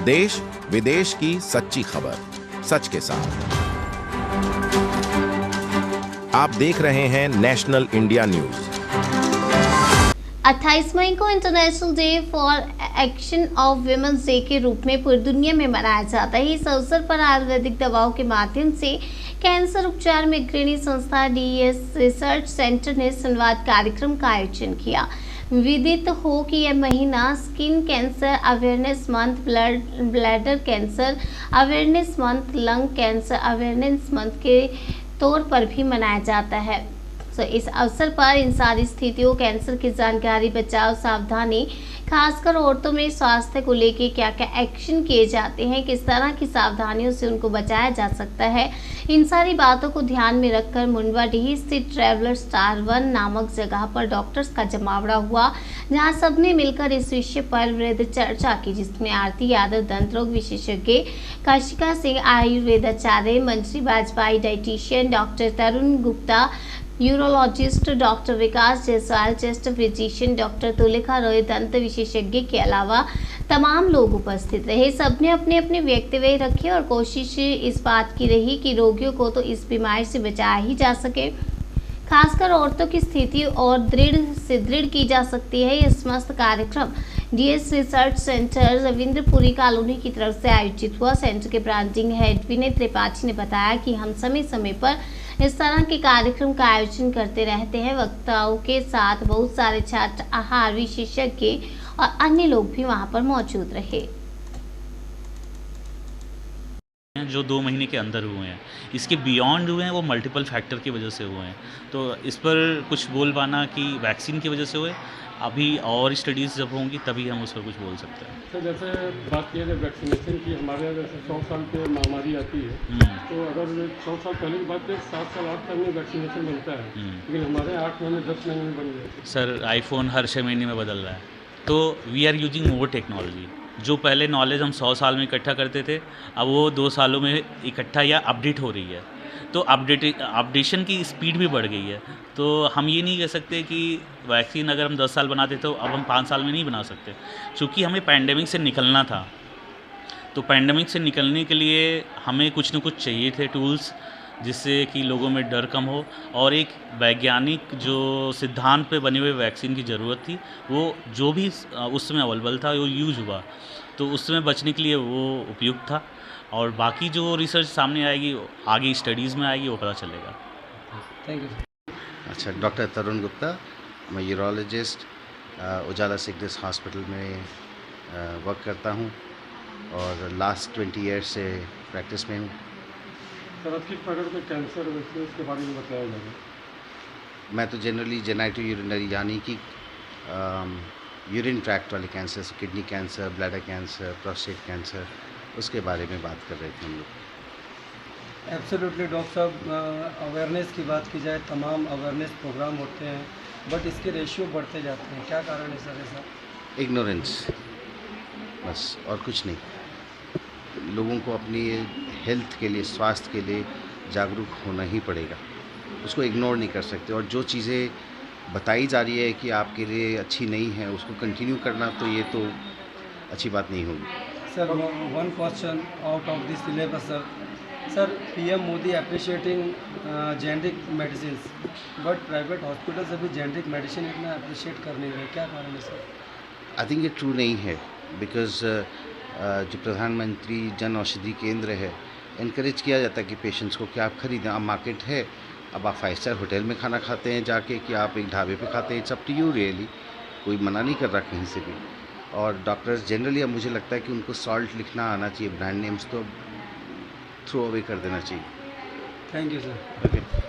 देश विदेश की सच्ची खबर सच के साथ। आप देख रहे हैं नेशनल इंडिया न्यूज। 28 मई को international day for action of women's day के रूप में पूरी दुनिया में मनाया जाता है। इस अवसर पर आयुर्वेदिक दवाओं के माध्यम से कैंसर उपचार में अग्रणी संस्था डीएस रिसर्च सेंटर ने संवाद कार्यक्रम का आयोजन किया। विदित हो कि यह महीना skin cancer awareness month, bladder cancer awareness month, lung cancer awareness month के तौर पर भी मनाया जाता है। तो इस अवसर पर इन सारी स्थितियों, कैंसर की जानकारी, बचाव, सावधानी, खासकर औरतों में स्वास्थ्य को लेकर क्या क्या एक्शन किए जाते हैं, किस तरह की सावधानियों से उनको बचाया जा सकता है, इन सारी बातों को ध्यान में रखकर मुंडवाडीह स्थित ट्रैवलर स्टार 1 नामक जगह पर डॉक्टर्स का जमावड़ा हुआ, जहां सबने मिलकर इस विषय पर वृहद चर्चा की, जिसमें आरती यादव दंत रोग विशेषज्ञ, कशिका सिंह आयुर्वेदाचार्य, Manjari Vajpeyi dietician, doctor Tarun Gupta urologist, doctor Vikas Jaiswal chest physician, doctor Tulika Roy दंत विशेषज्ञ के अलावा तमाम लोग उपस्थित रहे। सबने अपने अपने वक्तव्य रखे और कोशिश इस बात की रही कि रोगियों को तो इस बीमारी से बचाया ही जा सके, खासकर औरतों की स्थिति और दृढ़ की जा सकती है। यह समस्त कार्यक्रम DS research centre Ravindrapuri colony की तरफ से आयोजित हुआ। सेंटर के ब्रांडिंग हेड विनय त्रिपाठी ने बताया कि हम समय समय पर इस तरह के कार्यक्रम का आयोजन करते रहते हैं। वक्ताओं के साथ बहुत सारे छात्र, आहार विशेषज्ञ और अन्य लोग भी वहां पर मौजूद रहे। जो 2 महीने के अंदर हुए हैं, इसके बियॉन्ड हुए हैं, वो मल्टीपल फैक्टर की वजह से हुए हैं। तो इस पर कुछ बोल पाना कि वैक्सीन की वजह से हुए, अभी और स्टडीज़ जब होंगी तभी हम उस पर कुछ बोल सकते हैं। सर जैसे बात किया जाए वैक्सीनेशन की, हमारे यहाँ जैसे 100 साल पे महामारी आती है, तो अगर 100 साल पहले की बात है 7 साल 8 साल में वैक्सीनेशन बनता है, लेकिन हमारे 8 महीने 10 महीने में बन गया। सर आईफोन हर 6 महीने में बदल रहा है, तो we are using more technology. जो पहले नॉलेज हम 100 साल में इकट्ठा करते थे, अब वो 2 सालों में इकट्ठा या अपडेट हो रही है। तो अपडेशन की स्पीड भी बढ़ गई है। तो हम ये नहीं कह सकते कि वैक्सीन अगर हम 10 साल बनाते तो अब हम 5 साल में नहीं बना सकते, क्योंकि हमें पैंडेमिक से निकलना था। तो पैंडेमिक से निकलने के लिए हमें कुछ न कुछ चाहिए थे टूल्स, जिससे कि लोगों में डर कम हो, और एक वैज्ञानिक जो सिद्धांत पे बने हुए वैक्सीन की ज़रूरत थी, वो जो भी उस समय अवेलेबल था वो यूज हुआ। तो उस समय बचने के लिए वो उपयुक्त था, और बाकी जो रिसर्च सामने आएगी, आगे स्टडीज़ में आएगी, वो पता चलेगा। Thank you. अच्छा, डॉक्टर तरुण गुप्ता, मैं यूरोलॉजिस्ट उजाला सिकनेस हॉस्पिटल में वर्क करता हूँ और लास्ट 20 ईयर्स से प्रैक्टिस में हूँ। सर आपकी प्रकट में कैंसर वैक्सीन के बारे में बताया जाएगा। मैं तो जनरली जेनेटिव यूरिनरी यानी कि यूरिन ट्रैक्ट वाले cancer, kidney cancer, bladder cancer, prostate cancer, उसके बारे में बात कर रहे थे हम लोग। एब्सोल्युटली डॉक्टर साहब, अवेयरनेस की बात की जाए, तमाम अवेयरनेस प्रोग्राम होते हैं, बट इसके रेशियो बढ़ते जाते हैं, क्या कारण है सर ऐसा? इग्नोरेंस, बस और कुछ नहीं। लोगों को अपनी हेल्थ के लिए, स्वास्थ्य के लिए जागरूक होना ही पड़ेगा, उसको इग्नोर नहीं कर सकते। और जो चीज़ें बताई जा रही है कि आपके लिए अच्छी नहीं है, उसको कंटिन्यू करना, तो ये तो अच्छी बात नहीं होगी। Sir one question out of this syllabus sir, PM Modi appreciating generic medicine, but private hospital से भी जेनरिक मेडिसिन इतना अप्रिशिएट कर नहीं रहे, क्या कारण है सर? आई थिंक ये ट्रू नहीं है, बिकॉज जो प्रधानमंत्री जन औषधि केंद्र है, इनक्रेज किया जाता है कि पेशेंट्स को कि आप खरीदें। अब मार्केट है, अब आप 5 स्टार होटल में खाना खाते हैं जाके, कि आप एक ढाबे पे खाते हैं, it's up to you really. कोई मना नहीं कर रहा कहीं से भी। और डॉक्टर्स जनरली, अब मुझे लगता है कि उनको सॉल्ट लिखना आना चाहिए, ब्रांड नेम्स तो थ्रो अवे कर देना चाहिए। Thank you sir. ओके।